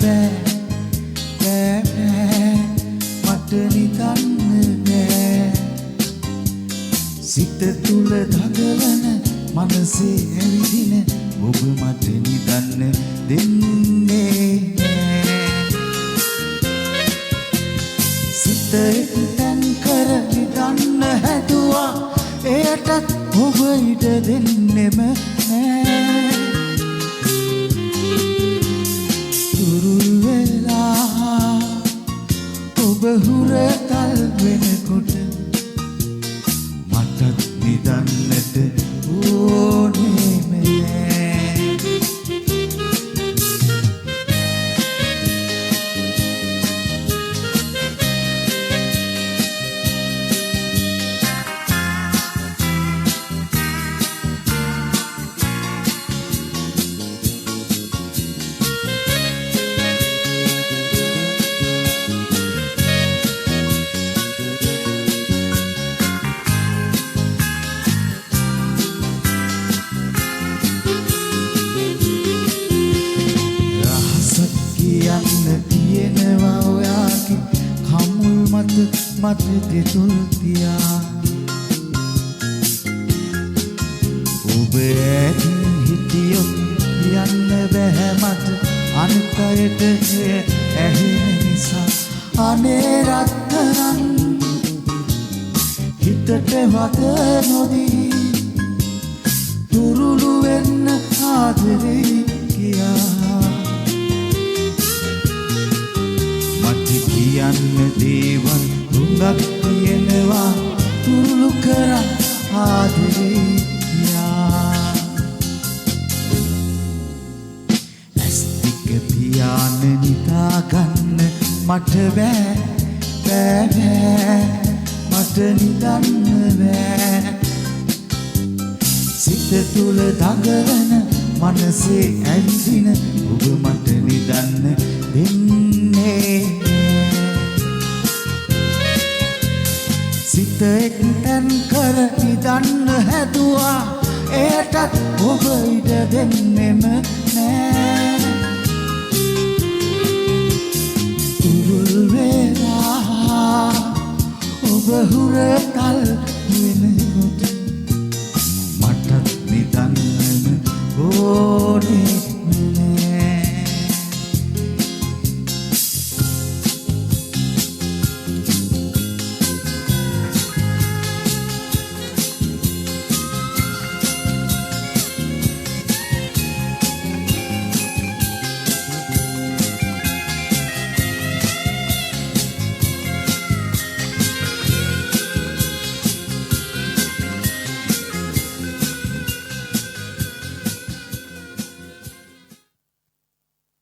බෑ මට නිකන්න බෑ සිත තුල දඟලන මනසේ ඇවිදින ඔබ මට නිදන්න දෙන්නේ සිත එක්තැන් කර නිදන්න හැදුවා එයටත් ඔබ ඉඩ දෙන්නෙම නෑ තුරුල් වෙලා ඔබ හුරතල් වෙනකොට මටත් නිදන්නට ඕනෙම නෑ තියෙනවා ඔයාගේ කමුල් මත මට දෙතුල් තියා ඔබ ඇතින් හිටියොත් යන්න බැහැ මට අනිත් අයට ඇහෙන නිසා අනේ රත්තරන් හිතට වද නොදී තුරුළු වෙන්න ආදරේ කියා කියන්න දේවල් හුඟක් තියෙනවා තුරුළු කර ආදරේ කියා ඇස් දෙක පියාන නිදාගන්න මට බෑ මට නිදන්න බෑ සිත තුල දඟලන මනසේ ඇවිදින ඔබ මට නිදන්න දෙන්නේ සිත එක්තැන් කර නිදන්න හැදුවා එයටත් ඔබ ඉඩ දෙන්නෙම නෑ තුරුල් වෙලා ඔබ හුරතල් වෙන